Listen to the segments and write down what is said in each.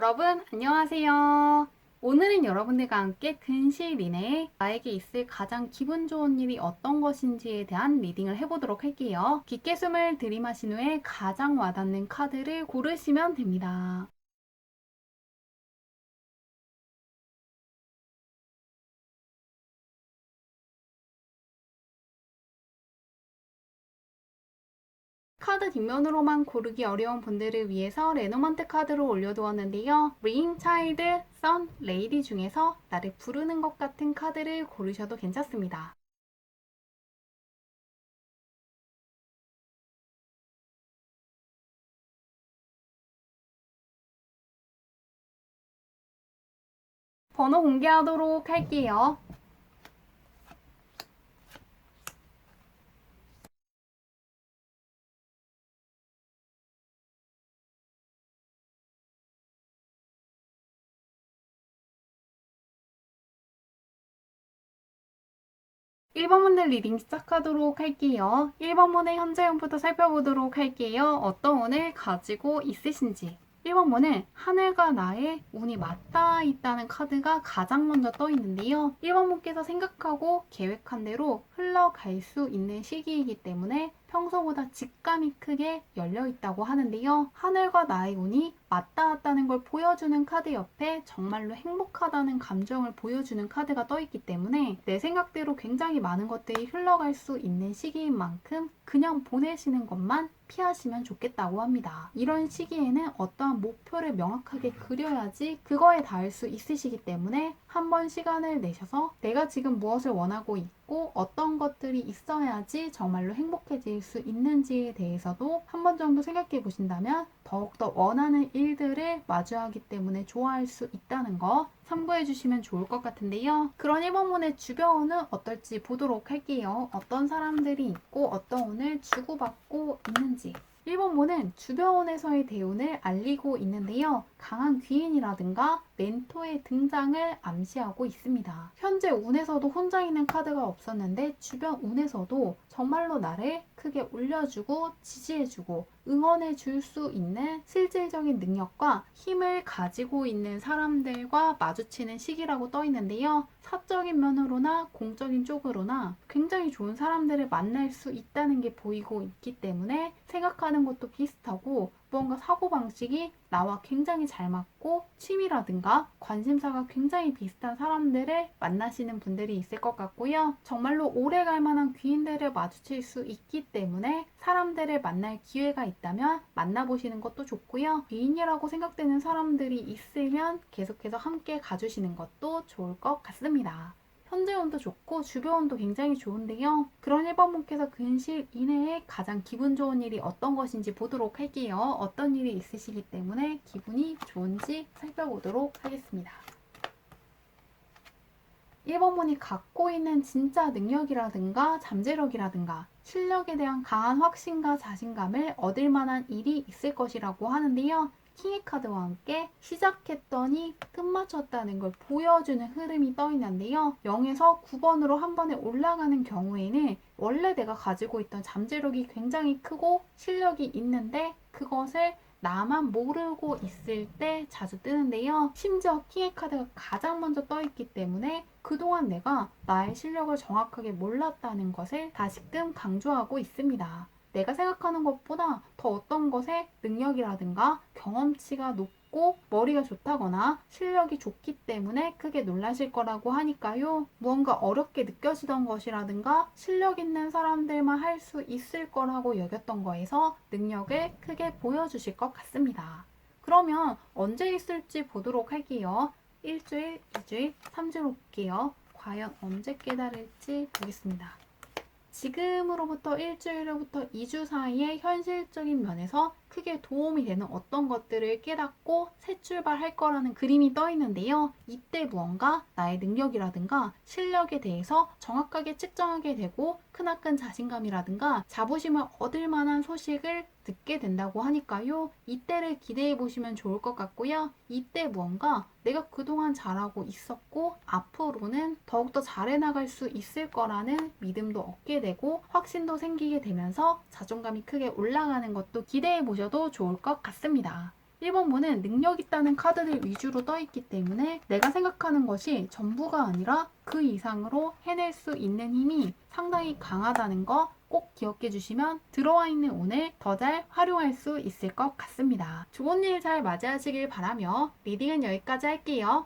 여러분, 안녕하세요. 오늘은 여러분들과 함께 근시일 이내에 나에게 있을 가장 기분 좋은 일이 어떤 것인지에 대한 리딩을 해보도록 할게요. 깊게 숨을 들이마신 후에 가장 와닿는 카드를 고르시면 됩니다. 카드 뒷면으로만 고르기 어려운 분들을 위해서 레노먼트 카드로 올려두었는데요. 링, 차일드, 선, 레이디 중에서 나를 부르는 것 같은 카드를 고르셔도 괜찮습니다. 번호 공개하도록 할게요. 1번분들 리딩 시작하도록 할게요. 1번분의 현재 운부터 살펴보도록 할게요. 어떤 운을 가지고 있으신지. 1번분은 하늘과 나의 운이 맞닿아 있다는 카드가 가장 먼저 떠 있는데요. 1번분께서 생각하고 계획한 대로 흘러갈 수 있는 시기이기 때문에 평소보다 직감이 크게 열려 있다고 하는데요. 하늘과 나의 운이 맞닿았다는 걸 보여주는 카드 옆에 정말로 행복하다는 감정을 보여주는 카드가 떠 있기 때문에 내 생각대로 굉장히 많은 것들이 흘러갈 수 있는 시기인 만큼 그냥 보내시는 것만 피하시면 좋겠다고 합니다. 이런 시기에는 어떠한 목표를 명확하게 그려야지 그거에 닿을 수 있으시기 때문에 한번 시간을 내셔서 내가 지금 무엇을 원하고 있고 어떤 것들이 있어야지 정말로 행복해질 수 있는지에 대해서도 한 번 정도 생각해 보신다면 더욱더 원하는 일들을 마주하기 때문에 좋아할 수 있다는 거 참고해 주시면 좋을 것 같은데요. 그런 1번문의 주변은 어떨지 보도록 할게요. 어떤 사람들이 있고 어떤 운을 주고받고 있는지. 1번문은 주변에서의 대운을 알리고 있는데요. 강한 귀인이라든가 멘토의 등장을 암시하고 있습니다. 현재 운에서도 혼자 있는 카드가 없었는데 주변 운에서도 정말로 나를 크게 올려주고 지지해주고 응원해줄 수 있는 실질적인 능력과 힘을 가지고 있는 사람들과 마주치는 시기라고 떠 있는데요. 사적인 면으로나 공적인 쪽으로나 굉장히 좋은 사람들을 만날 수 있다는 게 보이고 있기 때문에 생각하는 것도 비슷하고 무언가 사고방식이 나와 굉장히 잘 맞고 취미라든가 관심사가 굉장히 비슷한 사람들을 만나시는 분들이 있을 것 같고요. 정말로 오래 갈 만한 귀인들을 마주칠 수 있기 때문에 사람들을 만날 기회가 있다면 만나보시는 것도 좋고요. 귀인이라고 생각되는 사람들이 있으면 계속해서 함께 가주시는 것도 좋을 것 같습니다. 현재 운도 좋고 주변 운도 굉장히 좋은데요. 그런 1번분께서 근시일 이내에 가장 기분 좋은 일이 어떤 것인지 보도록 할게요. 어떤 일이 있으시기 때문에 기분이 좋은지 살펴보도록 하겠습니다. 1번분이 갖고 있는 진짜 능력이라든가 잠재력이라든가 실력에 대한 강한 확신과 자신감을 얻을 만한 일이 있을 것이라고 하는데요. 킹의 카드와 함께 시작했더니 끝마쳤다는 걸 보여주는 흐름이 떠 있는데요. 0에서 9번으로 한 번에 올라가는 경우에는 원래 내가 가지고 있던 잠재력이 굉장히 크고 실력이 있는데 그것을 나만 모르고 있을 때 자주 뜨는데요. 심지어 킹의 카드가 가장 먼저 떠 있기 때문에 그동안 내가 나의 실력을 정확하게 몰랐다는 것을 다시금 강조하고 있습니다. 내가 생각하는 것보다 더 어떤 것에 능력이라든가 경험치가 높고 머리가 좋다거나 실력이 좋기 때문에 크게 놀라실 거라고 하니까요. 무언가 어렵게 느껴지던 것이라든가 실력 있는 사람들만 할 수 있을 거라고 여겼던 거에서 능력을 크게 보여주실 것 같습니다. 그러면 언제 있을지 보도록 할게요. 일주일, 2주일, 3주로 볼게요. 과연 언제 깨달을지 보겠습니다. 지금으로부터 일주일부터 2주 사이에 현실적인 면에서 크게 도움이 되는 어떤 것들을 깨닫고 새 출발할 거라는 그림이 떠 있는데요. 이때 무언가 나의 능력이라든가 실력에 대해서 정확하게 측정하게 되고 크나큰 자신감이라든가 자부심을 얻을 만한 소식을 듣게 된다고 하니까요. 이때를 기대해 보시면 좋을 것 같고요. 이때 무언가 내가 그동안 잘하고 있었고 앞으로는 더욱더 잘해 나갈 수 있을 거라는 믿음도 얻게 되고 확신도 생기게 되면서 자존감이 크게 올라가는 것도 기대해 보셔도 좋을 것 같습니다. 1번 문은 능력 있다는 카드들 위주로 떠있기 때문에 내가 생각하는 것이 전부가 아니라 그 이상으로 해낼 수 있는 힘이 상당히 강하다는 거 꼭 기억해 주시면 들어와 있는 운을 더 잘 활용할 수 있을 것 같습니다. 좋은 일 잘 맞이하시길 바라며 리딩은 여기까지 할게요.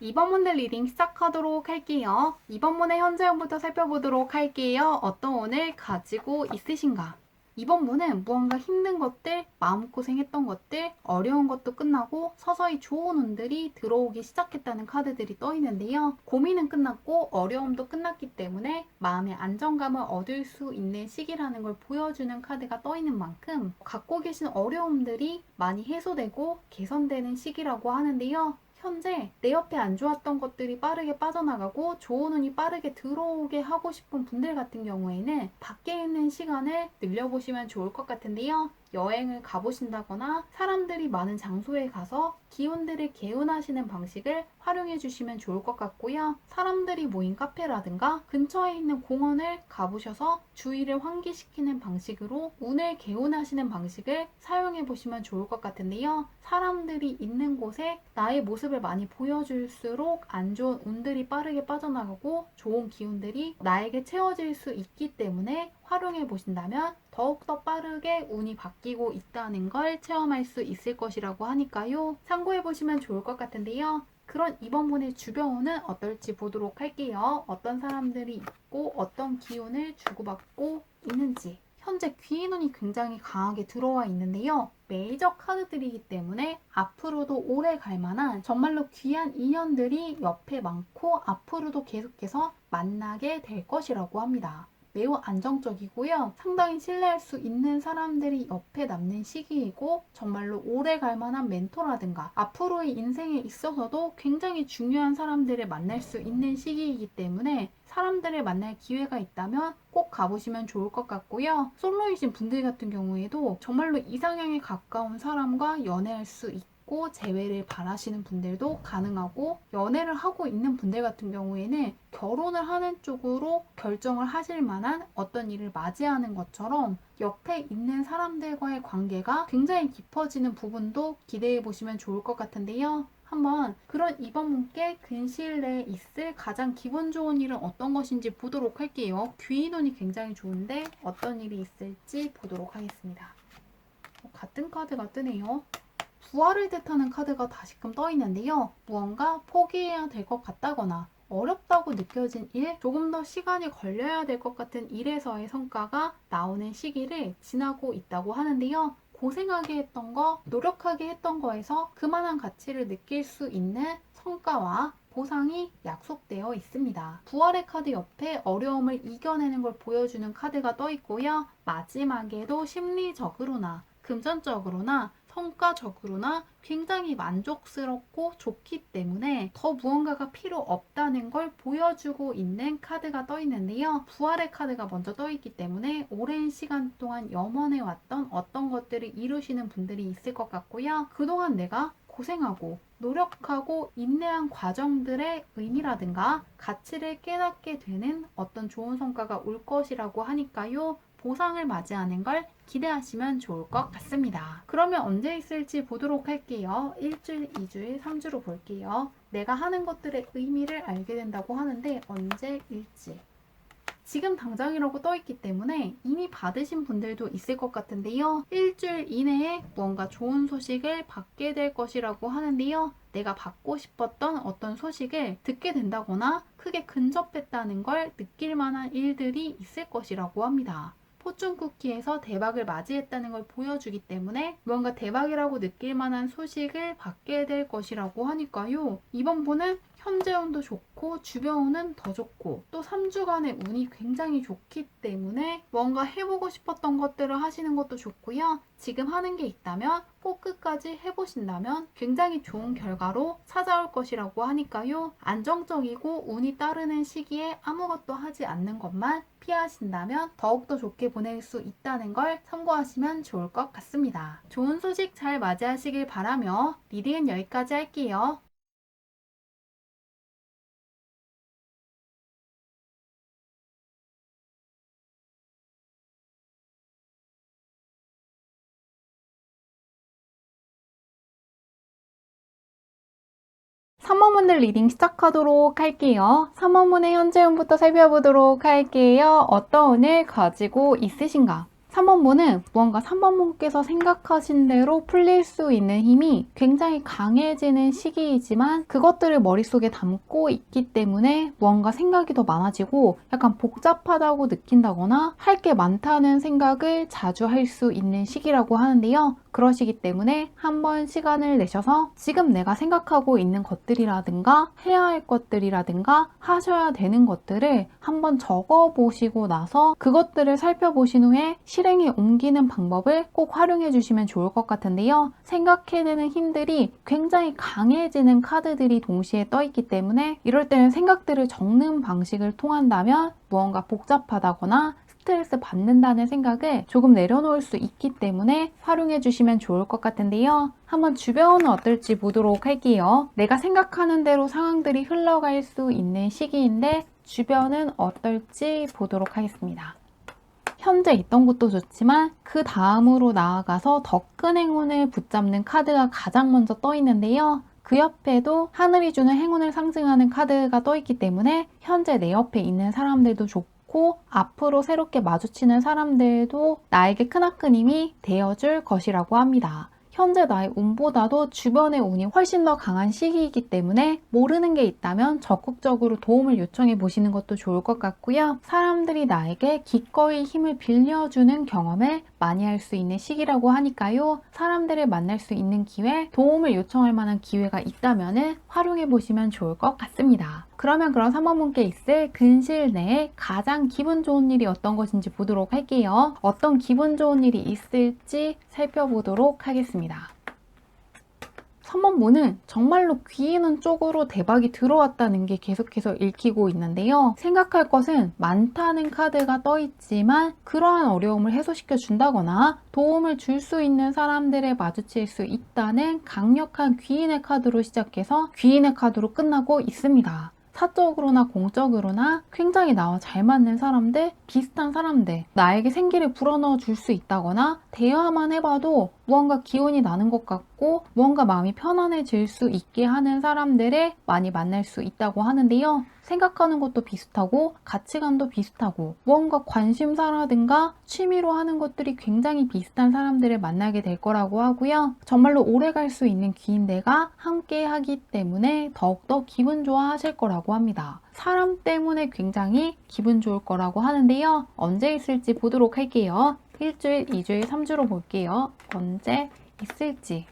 이번 문의 리딩 시작하도록 할게요. 이번 문의 현재형부터 살펴보도록 할게요. 어떤 운을 가지고 있으신가? 이번 문은 무언가 힘든 것들, 마음고생했던 것들, 어려운 것도 끝나고 서서히 좋은 운들이 들어오기 시작했다는 카드들이 떠 있는데요. 고민은 끝났고 어려움도 끝났기 때문에 마음의 안정감을 얻을 수 있는 시기라는 걸 보여주는 카드가 떠 있는 만큼 갖고 계신 어려움들이 많이 해소되고 개선되는 시기라고 하는데요. 현재 내 옆에 안 좋았던 것들이 빠르게 빠져나가고 좋은 운이 빠르게 들어오게 하고 싶은 분들 같은 경우에는 밖에 있는 시간을 늘려보시면 좋을 것 같은데요. 여행을 가보신다거나 사람들이 많은 장소에 가서 기운들을 개운하시는 방식을 활용해 주시면 좋을 것 같고요. 사람들이 모인 카페라든가 근처에 있는 공원을 가보셔서 주위를 환기시키는 방식으로 운을 개운하시는 방식을 사용해 보시면 좋을 것 같은데요. 사람들이 있는 곳에 나의 모습을 많이 보여줄수록 안 좋은 운들이 빠르게 빠져나가고 좋은 기운들이 나에게 채워질 수 있기 때문에 활용해 보신다면 더욱더 빠르게 운이 바뀌고 있다는 걸 체험할 수 있을 것이라고 하니까요. 참고해 보시면 좋을 것 같은데요. 그런 이번 분의 주변운은 어떨지 보도록 할게요. 어떤 사람들이 있고 어떤 기운을 주고받고 있는지. 현재 귀인운이 굉장히 강하게 들어와 있는데요. 메이저 카드들이기 때문에 앞으로도 오래 갈 만한 정말로 귀한 인연들이 옆에 많고 앞으로도 계속해서 만나게 될 것이라고 합니다. 매우 안정적이고요. 상당히 신뢰할 수 있는 사람들이 옆에 남는 시기이고 정말로 오래 갈 만한 멘토라든가 앞으로의 인생에 있어서도 굉장히 중요한 사람들을 만날 수 있는 시기이기 때문에 사람들을 만날 기회가 있다면 꼭 가보시면 좋을 것 같고요. 솔로이신 분들 같은 경우에도 정말로 이상향에 가까운 사람과 연애할 수 있고 재회를 바라시는 분들도 가능하고 연애를 하고 있는 분들 같은 경우에는 결혼을 하는 쪽으로 결정을 하실 만한 어떤 일을 맞이하는 것처럼 옆에 있는 사람들과의 관계가 굉장히 깊어지는 부분도 기대해 보시면 좋을 것 같은데요. 한번 그런 이번 문께 근시일 내에 있을 가장 기분 좋은 일은 어떤 것인지 보도록 할게요. 귀인운이 굉장히 좋은데 어떤 일이 있을지 보도록 하겠습니다. 같은 카드가 뜨네요. 부활을 뜻하는 카드가 다시금 떠 있는데요. 무언가 포기해야 될 것 같다거나 어렵다고 느껴진 일, 조금 더 시간이 걸려야 될 것 같은 일에서의 성과가 나오는 시기를 지나고 있다고 하는데요. 고생하게 했던 거, 노력하게 했던 거에서 그만한 가치를 느낄 수 있는 성과와 보상이 약속되어 있습니다. 부활의 카드 옆에 어려움을 이겨내는 걸 보여주는 카드가 떠 있고요. 마지막에도 심리적으로나 금전적으로나 성과적으로나 굉장히 만족스럽고 좋기 때문에 더 무언가가 필요 없다는 걸 보여주고 있는 카드가 떠 있는데요. 부활의 카드가 먼저 떠 있기 때문에 오랜 시간 동안 염원해 왔던 어떤 것들을 이루시는 분들이 있을 것 같고요. 그동안 내가 고생하고 노력하고 인내한 과정들의 의미라든가 가치를 깨닫게 되는 어떤 좋은 성과가 올 것이라고 하니까요. 보상을 맞이하는 걸 기대하시면 좋을 것 같습니다. 그러면 언제 있을지 보도록 할게요. 1주일, 2주일, 3주로 볼게요. 내가 하는 것들의 의미를 알게 된다고 하는데 언제일지. 지금 당장이라고 떠 있기 때문에 이미 받으신 분들도 있을 것 같은데요. 일주일 이내에 뭔가 좋은 소식을 받게 될 것이라고 하는데요. 내가 받고 싶었던 어떤 소식을 듣게 된다거나 크게 근접했다는 걸 느낄 만한 일들이 있을 것이라고 합니다. 포춘 쿠키에서 대박을 맞이했다는 걸 보여주기 때문에 뭔가 대박이라고 느낄 만한 소식을 받게 될 것이라고 하니까요. 이번 분은 현재 운도 좋고 주변 운은 더 좋고 또 3주간의 운이 굉장히 좋기 때문에 뭔가 해보고 싶었던 것들을 하시는 것도 좋고요. 지금 하는 게 있다면 꼭 끝까지 해보신다면 굉장히 좋은 결과로 찾아올 것이라고 하니까요. 안정적이고 운이 따르는 시기에 아무것도 하지 않는 것만 피하신다면 더욱더 좋게 보낼 수 있다는 걸 참고하시면 좋을 것 같습니다. 좋은 소식 잘 맞이하시길 바라며 리딩은 여기까지 할게요. 3번분들 리딩 시작하도록 할게요. 3번분의 현재운부터 살펴보도록 할게요. 어떤 운을 가지고 있으신가? 3번분은 무언가 3번분께서 생각하신 대로 풀릴 수 있는 힘이 굉장히 강해지는 시기이지만 그것들을 머릿속에 담고 있기 때문에 무언가 생각이 더 많아지고 약간 복잡하다고 느낀다거나 할 게 많다는 생각을 자주 할 수 있는 시기라고 하는데요. 그러시기 때문에 한번 시간을 내셔서 지금 내가 생각하고 있는 것들이라든가 해야 할 것들이라든가 하셔야 되는 것들을 한번 적어 보시고 나서 그것들을 살펴보신 후에 실행에 옮기는 방법을 꼭 활용해 주시면 좋을 것 같은데요. 생각해내는 힘들이 굉장히 강해지는 카드들이 동시에 떠 있기 때문에 이럴 때는 생각들을 적는 방식을 통한다면 무언가 복잡하다거나 스트레스 받는다는 생각을 조금 내려놓을 수 있기 때문에 활용해 주시면 좋을 것 같은데요. 한번 주변은 어떨지 보도록 할게요. 내가 생각하는 대로 상황들이 흘러갈 수 있는 시기인데 주변은 어떨지 보도록 하겠습니다. 현재 있던 것도 좋지만 그 다음으로 나아가서 더 큰 행운을 붙잡는 카드가 가장 먼저 떠 있는데요. 그 옆에도 하늘이 주는 행운을 상징하는 카드가 떠 있기 때문에 현재 내 옆에 있는 사람들도 좋고 앞으로 새롭게 마주치는 사람들도 나에게 크나큰 힘이 되어줄 것이라고 합니다. 현재 나의 운보다도 주변의 운이 훨씬 더 강한 시기이기 때문에 모르는 게 있다면 적극적으로 도움을 요청해 보시는 것도 좋을 것 같고요. 사람들이 나에게 기꺼이 힘을 빌려주는 경험을 많이 할 수 있는 시기라고 하니까요. 사람들을 만날 수 있는 기회, 도움을 요청할 만한 기회가 있다면 활용해 보시면 좋을 것 같습니다. 그러면 그런 3번분께 있을 근시일 내에 가장 기분 좋은 일이 어떤 것인지 보도록 할게요. 어떤 기분 좋은 일이 있을지 살펴보도록 하겠습니다. 3번분은 정말로 귀 있는 쪽으로 대박이 들어왔다는 게 계속해서 읽히고 있는데요. 생각할 것은 많다는 카드가 떠 있지만 그러한 어려움을 해소시켜 준다거나 도움을 줄 수 있는 사람들을 마주칠 수 있다는 강력한 귀인의 카드로 시작해서 귀인의 카드로 끝나고 있습니다. 사적으로나 공적으로나 굉장히 나와 잘 맞는 사람들, 비슷한 사람들, 나에게 생기를 불어넣어 줄 수 있다거나 대화만 해봐도 무언가 기운이 나는 것 같고 무언가 마음이 편안해질 수 있게 하는 사람들을 많이 만날 수 있다고 하는데요. 생각하는 것도 비슷하고 가치관도 비슷하고 무언가 관심사라든가 취미로 하는 것들이 굉장히 비슷한 사람들을 만나게 될 거라고 하고요. 정말로 오래 갈 수 있는 귀인들과 함께 하기 때문에 더욱더 기분 좋아 하실 거라고 합니다. 사람 때문에 굉장히 기분 좋을 거라고 하는데요. 언제 있을지 보도록 할게요. 일주일, 2주일, 3주로 볼게요. 언제 있을지.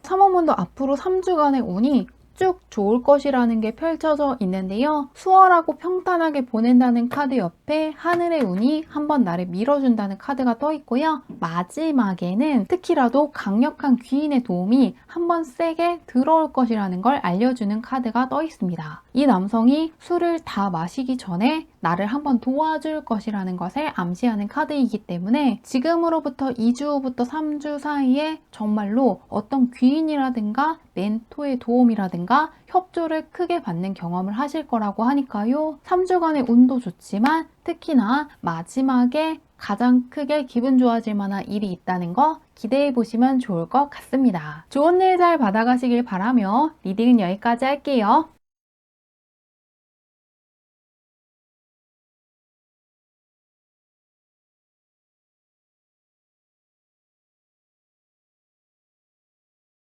3번분도 앞으로 3주간의 운이 쭉 좋을 것이라는 게 펼쳐져 있는데요. 수월하고 평탄하게 보낸다는 카드 옆에 하늘의 운이 한번 나를 밀어준다는 카드가 떠 있고요. 마지막에는 특히라도 강력한 귀인의 도움이 한번 세게 들어올 것이라는 걸 알려주는 카드가 떠 있습니다. 이 남성이 술을 다 마시기 전에 나를 한번 도와줄 것이라는 것을 암시하는 카드이기 때문에 지금으로부터 2주 후부터 3주 사이에 정말로 어떤 귀인이라든가 멘토의 도움이라든가 협조를 크게 받는 경험을 하실 거라고 하니까요. 3주간의 운도 좋지만 특히나 마지막에 가장 크게 기분 좋아질 만한 일이 있다는 거 기대해 보시면 좋을 것 같습니다. 좋은 일 잘 받아가시길 바라며 리딩은 여기까지 할게요.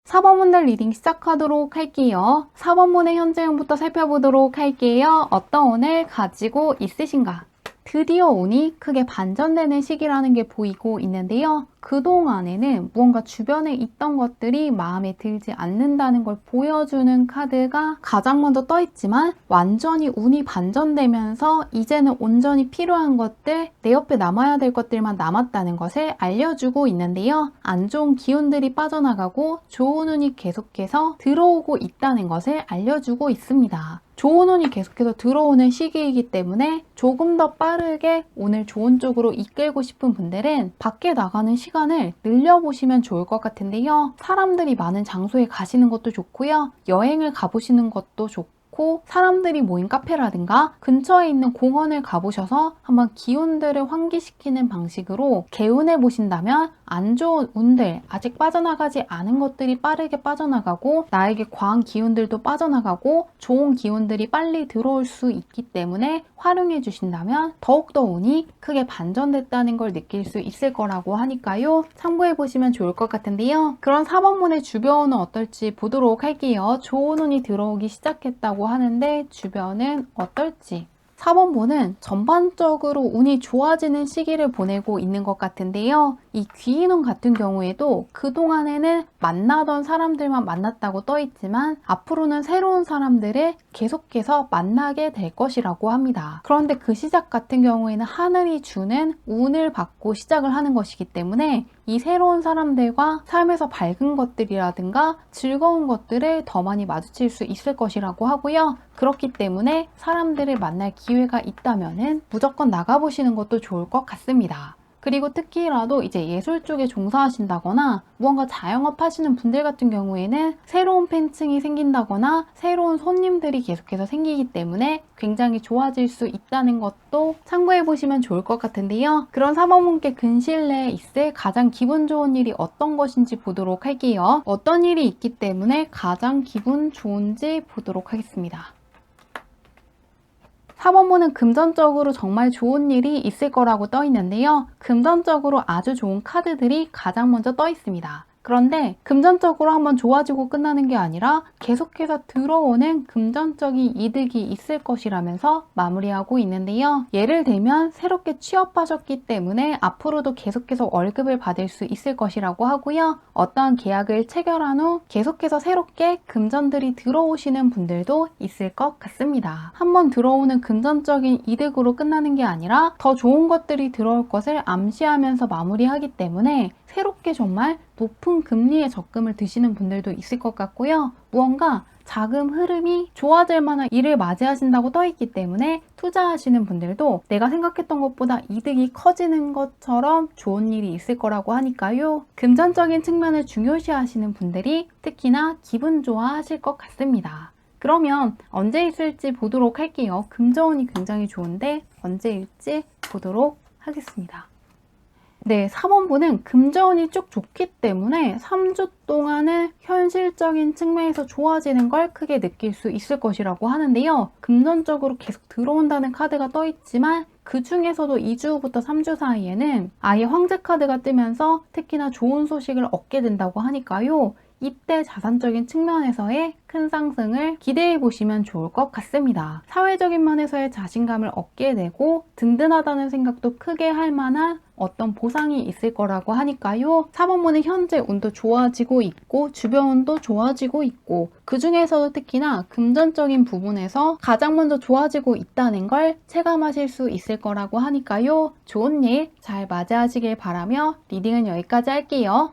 (4번분들) 리딩 시작하도록 할게요. 4번분의 현재운부터 살펴보도록 할게요. 어떤 운을 가지고 있으신가? 드디어 운이 크게 반전되는 시기라는 게 보이고 있는데요. 그동안에는 무언가 주변에 있던 것들이 마음에 들지 않는다는 걸 보여주는 카드가 가장 먼저 떠 있지만 완전히 운이 반전되면서 이제는 온전히 필요한 것들, 내 옆에 남아야 될 것들만 남았다는 것을 알려주고 있는데요. 안 좋은 기운들이 빠져나가고 좋은 운이 계속해서 들어오고 있다는 것을 알려주고 있습니다. 좋은 운이 계속해서 들어오는 시기이기 때문에 조금 더 빠르게 오늘 좋은 쪽으로 이끌고 싶은 분들은 밖에 나가는 시간을 늘려보시면 좋을 것 같은데요. 사람들이 많은 장소에 가시는 것도 좋고요. 여행을 가보시는 것도 좋고 사람들이 모인 카페라든가 근처에 있는 공원을 가보셔서 한번 기운들을 환기시키는 방식으로 개운해 보신다면 안 좋은 운들, 아직 빠져나가지 않은 것들이 빠르게 빠져나가고 나에게 과한 기운들도 빠져나가고 좋은 기운들이 빨리 들어올 수 있기 때문에 활용해 주신다면 더욱더 운이 크게 반전됐다는 걸 느낄 수 있을 거라고 하니까요. 참고해 보시면 좋을 것 같은데요. 그런 4번문의 주변은 어떨지 보도록 할게요. 좋은 운이 들어오기 시작했다고 하는데 주변은 어떨지. 4번문은 전반적으로 운이 좋아지는 시기를 보내고 있는 것 같은데요. 이 귀인운 같은 경우에도 그동안에는 만나던 사람들만 만났다고 떠 있지만 앞으로는 새로운 사람들을 계속해서 만나게 될 것이라고 합니다. 그런데 그 시작 같은 경우에는 하늘이 주는 운을 받고 시작을 하는 것이기 때문에 이 새로운 사람들과 삶에서 밝은 것들이라든가 즐거운 것들을 더 많이 마주칠 수 있을 것이라고 하고요. 그렇기 때문에 사람들을 만날 기회가 있다면은 무조건 나가보시는 것도 좋을 것 같습니다. 그리고 특히라도 이제 예술 쪽에 종사하신다거나 무언가 자영업 하시는 분들 같은 경우에는 새로운 팬층이 생긴다거나 새로운 손님들이 계속해서 생기기 때문에 굉장히 좋아질 수 있다는 것도 참고해 보시면 좋을 것 같은데요. 그런 4번분께 근시일 내에 있을 가장 기분 좋은 일이 어떤 것인지 보도록 할게요. 어떤 일이 있기 때문에 가장 기분 좋은지 보도록 하겠습니다. 4번문은 금전적으로 정말 좋은 일이 있을 거라고 떠 있는데요. 금전적으로 아주 좋은 카드들이 가장 먼저 떠 있습니다. 그런데 금전적으로 한번 좋아지고 끝나는 게 아니라 계속해서 들어오는 금전적인 이득이 있을 것이라면서 마무리하고 있는데요. 예를 들면 새롭게 취업하셨기 때문에 앞으로도 계속해서 월급을 받을 수 있을 것이라고 하고요. 어떠한 계약을 체결한 후 계속해서 새롭게 금전들이 들어오시는 분들도 있을 것 같습니다. 한번 들어오는 금전적인 이득으로 끝나는 게 아니라 더 좋은 것들이 들어올 것을 암시하면서 마무리하기 때문에 새롭게 정말 높은 금리의 적금을 드시는 분들도 있을 것 같고요. 무언가 자금 흐름이 좋아질 만한 일을 맞이하신다고 떠 있기 때문에 투자하시는 분들도 내가 생각했던 것보다 이득이 커지는 것처럼 좋은 일이 있을 거라고 하니까요. 금전적인 측면을 중요시 하시는 분들이 특히나 기분 좋아하실 것 같습니다. 그러면 언제 있을지 보도록 할게요. 금전운이 굉장히 좋은데 언제일지 보도록 하겠습니다. 네, 4번분은 금전운이 쭉 좋기 때문에 3주 동안은 현실적인 측면에서 좋아지는 걸 크게 느낄 수 있을 것이라고 하는데요. 금전적으로 계속 들어온다는 카드가 떠 있지만 그 중에서도 2주 후부터 3주 사이에는 아예 황제 카드가 뜨면서 특히나 좋은 소식을 얻게 된다고 하니까요. 이때 자산적인 측면에서의 큰 상승을 기대해 보시면 좋을 것 같습니다. 사회적인 면에서의 자신감을 얻게 되고 든든하다는 생각도 크게 할 만한 어떤 보상이 있을 거라고 하니까요. 4번문은 현재 운도 좋아지고 있고 주변 운도 좋아지고 있고 그 중에서도 특히나 금전적인 부분에서 가장 먼저 좋아지고 있다는 걸 체감하실 수 있을 거라고 하니까요. 좋은 일 잘 맞이하시길 바라며 리딩은 여기까지 할게요.